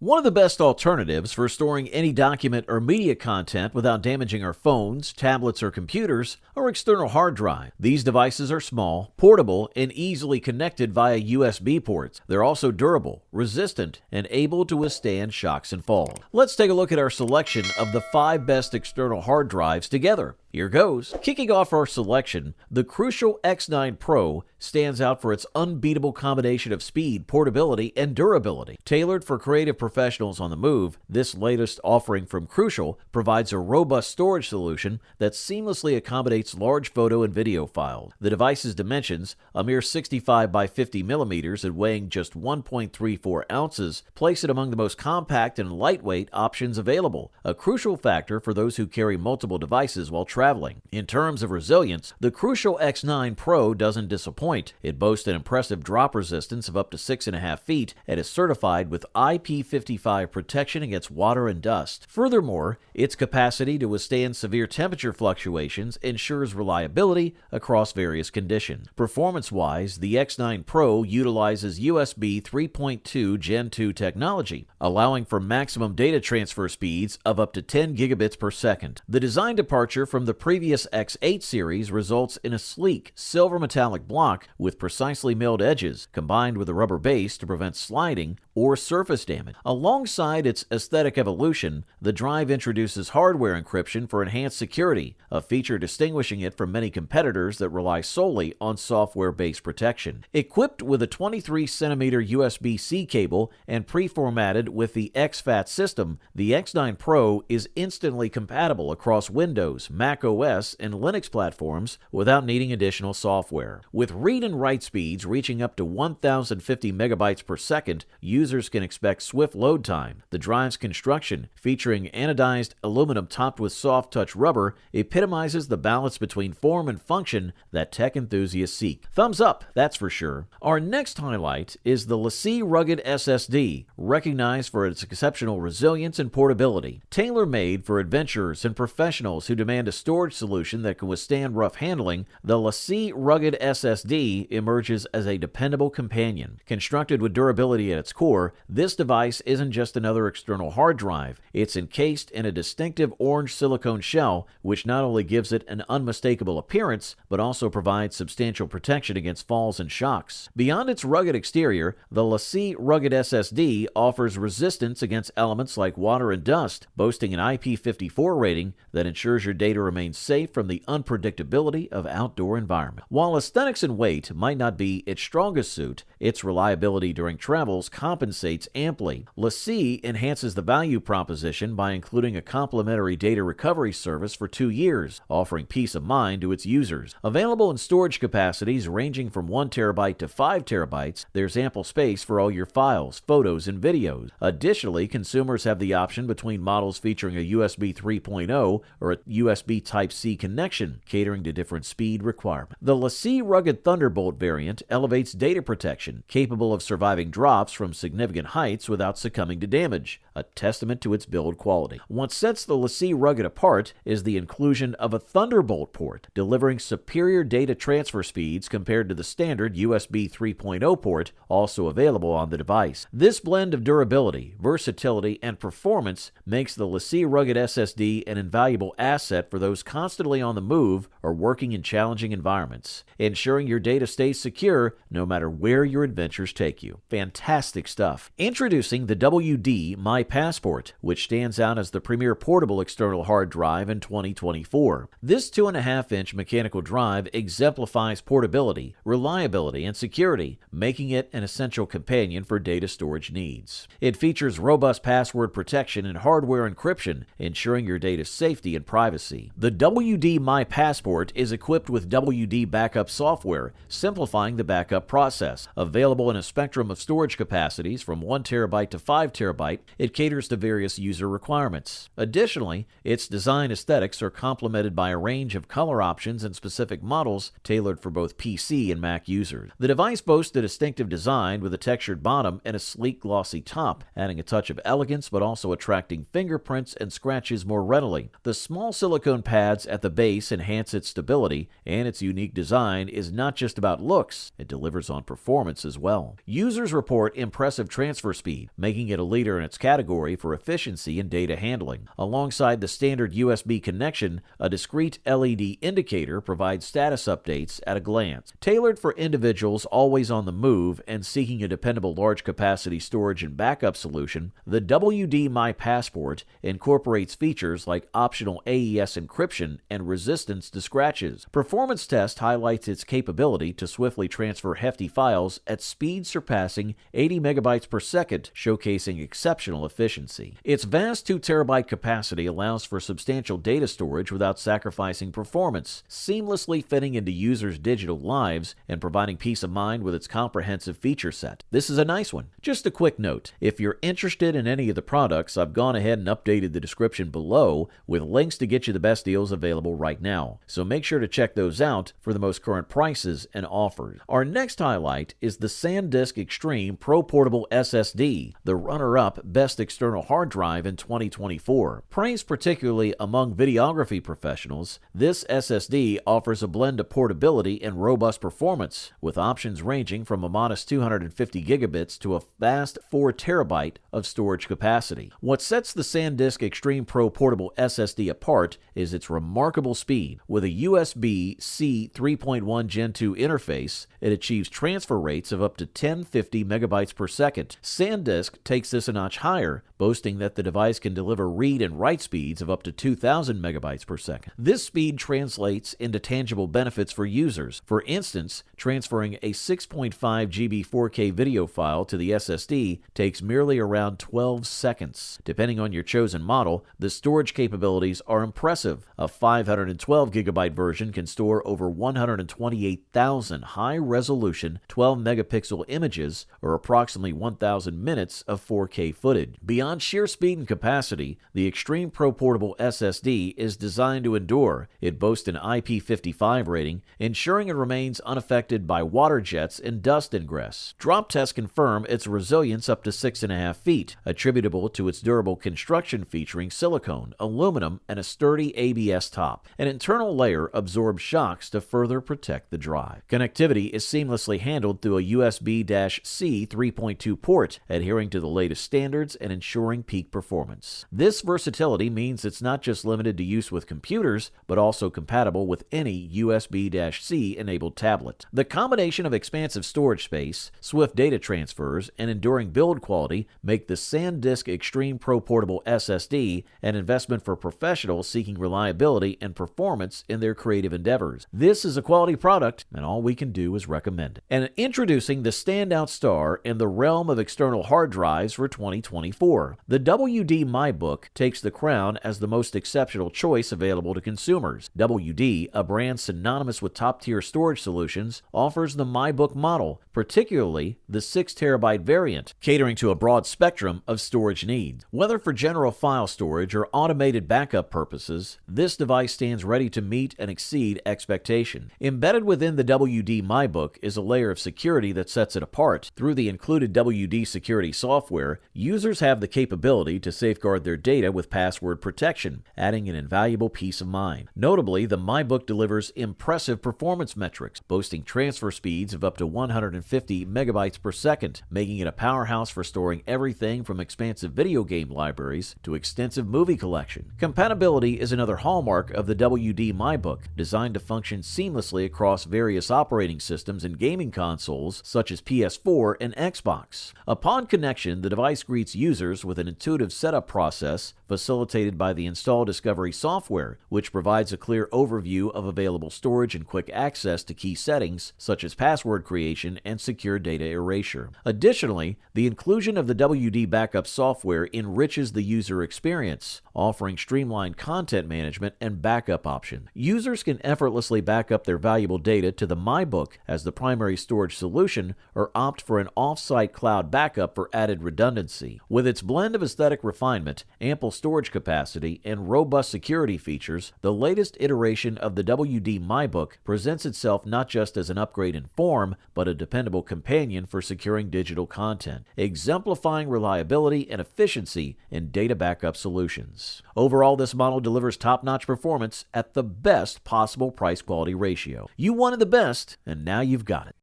One of the best alternatives for storing any document or media content without damaging our phones, tablets, or computers are external hard drive. These devices are small, portable, and easily connected via USB ports. They're also durable, resistant, and able to withstand shocks and falls. Let's take a look at our selection of the 5 best external hard drives together. Here goes. Kicking off our selection, the Crucial X9 Pro stands out for its unbeatable combination of speed, portability, and durability. Tailored for creative professionals on the move, this latest offering from Crucial provides a robust storage solution that seamlessly accommodates large photo and video files. The device's dimensions, a mere 65 by 50 millimeters and weighing just 1.34 ounces, place it among the most compact and lightweight options available, a crucial factor for those who carry multiple devices while traveling. In terms of resilience, the Crucial X9 Pro doesn't disappoint. It boasts an impressive drop resistance of up to 6.5 feet and is certified with IP55 protection against water and dust. Furthermore, its capacity to withstand severe temperature fluctuations ensures reliability across various conditions. Performance-wise, the X9 Pro utilizes USB 3.2 Gen 2 technology, allowing for maximum data transfer speeds of up to 10 gigabits per second. The design departure from the previous X8 series results in a sleek, silver metallic block with precisely milled edges, combined with a rubber base to prevent sliding or surface damage. Alongside its aesthetic evolution, the drive introduces hardware encryption for enhanced security, a feature distinguishing it from many competitors that rely solely on software-based protection. Equipped with a 23cm USB-C cable and pre-formatted with the exFAT system, the X9 Pro is instantly compatible across Windows, Mac OS, and Linux platforms without needing additional software. With read and write speeds reaching up to 1050 megabytes per second, users can expect swift load time. The drive's construction, featuring anodized aluminum topped with soft touch rubber, epitomizes the balance between form and function that tech enthusiasts seek. Thumbs up, that's for sure. Our next highlight is the LaCie Rugged SSD, recognized for its exceptional resilience and portability. Tailor-made for adventurers and professionals who demand a storage solution that can withstand rough handling, the LaCie Rugged SSD emerges as a dependable companion. Constructed with durability at its core, this device isn't just another external hard drive. It's encased in a distinctive orange silicone shell, which not only gives it an unmistakable appearance, but also provides substantial protection against falls and shocks. Beyond its rugged exterior, the LaCie Rugged SSD offers resistance against elements like water and dust, boasting an IP54 rating that ensures your data remains safe from the unpredictability of outdoor environment. While aesthetics and weight might not be its strongest suit, its reliability during travels compensates amply. LaCie enhances the value proposition by including a complimentary data recovery service for 2 years, offering peace of mind to its users. Available in storage capacities ranging from 1 terabyte to 5 terabytes, there's ample space for all your files, photos, and videos. Additionally, consumers have the option between models featuring a USB 3.0 or a USB Type-C connection, catering to different speed requirements. The LaCie Rugged Thunderbolt variant elevates data protection, capable of surviving drops from significant heights without succumbing to damage, a testament to its build quality. What sets the LaCie Rugged apart is the inclusion of a Thunderbolt port, delivering superior data transfer speeds compared to the standard USB 3.0 port, also available on the device. This blend of durability, versatility, and performance makes the LaCie Rugged SSD an invaluable asset for those constantly on the move or working in challenging environments, ensuring your data stays secure no matter where your adventures take you. Fantastic stuff. Introducing the WD My Passport, which stands out as the premier portable external hard drive in 2024. This 2.5-inch mechanical drive exemplifies portability, reliability, and security, making it an essential companion for data storage needs. It features robust password protection and hardware encryption, ensuring your data's safety and privacy. The WD My Passport is equipped with WD backup software, simplifying the backup process. Available in a spectrum of storage capacities from 1 terabyte to 5 terabyte, it caters to various user requirements. Additionally, its design aesthetics are complemented by a range of color options and specific models tailored for both PC and Mac users. The device boasts a distinctive design with a textured bottom and a sleek glossy top, adding a touch of elegance but also attracting fingerprints and scratches more readily. The small silicone pads at the base enhance its stability, and its unique design is not just about looks, it delivers on performance as well. Users report impressive transfer speed, making it a leader in its category for efficiency and data handling. Alongside the standard USB connection, a discrete LED indicator provides status updates at a glance. Tailored for individuals always on the move and seeking a dependable large capacity storage and backup solution, the WD My Passport incorporates features like optional AES encryption and resistance to scratches. Performance Test highlights its capability to swiftly transfer hefty files at speeds surpassing 80 megabytes per second, showcasing exceptional efficiency. Its vast 2 terabyte capacity allows for substantial data storage without sacrificing performance, seamlessly fitting into users' digital lives and providing peace of mind with its comprehensive feature set. This is a nice one. Just a quick note, if you're interested in any of the products, I've gone ahead and updated the description below with links to get you the best deals available right now. So make sure to check those out for the most current prices and offers. Our next highlight is the SanDisk Extreme Pro Portable SSD, the runner-up best external hard drive in 2024. Praised particularly among videography professionals, this SSD offers a blend of portability and robust performance, with options ranging from a modest 250 gigabits to a vast 4 terabyte of storage capacity. What sets the SanDisk Extreme Pro Portable SSD apart is its remarkable speed. With a USB-C 3.1 Gen 2 interface, it achieves transfer rates of up to 1050 megabytes per second. SanDisk takes this a notch higher, boasting that the device can deliver read and write speeds of up to 2000 megabytes per second. This speed translates into tangible benefits for users. For instance, transferring a 6.5 GB 4K video file to the SSD takes merely around 12 seconds. Depending on your chosen model, the storage capabilities are impressive. A 512 gigabyte version can store over 128,000 high-resolution 12 megapixel images, or approximately 1,000 minutes of 4K footage. Beyond sheer speed and capacity, the Extreme Pro Portable SSD is designed to endure. It boasts an IP55 rating, ensuring it remains unaffected by water jets and dust ingress. Drop tests confirm its resilience up to 6.5 feet, attributable to its durable construction featuring silicone, aluminum, and a sturdy ABS top. An internal layer absorbs shocks to further protect the drive. Connectivity is seamlessly handled through a USB-C 3.2 port, adhering to the latest standards and ensuring peak performance. This versatility means it's not just limited to use with computers, but also compatible with any USB-C enabled tablet. The combination of expansive storage space, swift data transfers, and enduring build quality make the SanDisk Extreme Pro Portable SSD an investment for professionals seeking reliability and performance in their creative endeavors. This is a quality product, and all we can do is recommend it. And introducing the standout star in the realm of external hard drives for 2024, the WD Mybook takes the crown as the most exceptional choice available to consumers. WD, a brand synonymous with top-tier storage solutions, offers the Mybook model, particularly the 6 terabyte variant, catering to a broad spectrum of storage needs. Whether for general file storage or automated backup purposes, this device stands ready to meet and exceed expectation. Embedded within the WD Mybook is a layer of security that sets it apart. Through the included WD security software, users have the capability to safeguard their data with password protection, adding an invaluable peace of mind. Notably, the Mybook delivers impressive performance metrics, boasting transfer speeds of up to 150 megabytes per second, making it a powerhouse for storing everything from expansive video game libraries to extensive movie collection. Compatibility is another hallmark of the WD Mybook, designed to function seamlessly across various operating systems and gaming consoles such as PS4 and Xbox. Upon connection, the device greets users with an intuitive setup process facilitated by the Install Discovery software, which provides a clear overview of available storage and quick access to key settings such as password creation and secure data erasure. Additionally, the inclusion of the WD Backup software enriches the user experience, offering streamlined content management and backup options. Users can effortlessly back up their valuable data to the Mybook as the primary storage solution or opt for an off-site cloud backup for added redundancy. With its blend of aesthetic refinement, ample storage capacity, and robust security features, the latest iteration of the WD Mybook presents itself not just as an upgrade in form, but a dependable companion for securing digital content, exemplifying reliability and efficiency in data backup solutions. Overall, this model delivers top-notch top-notch performance at the best possible price-quality ratio. You wanted the best, and now you've got it.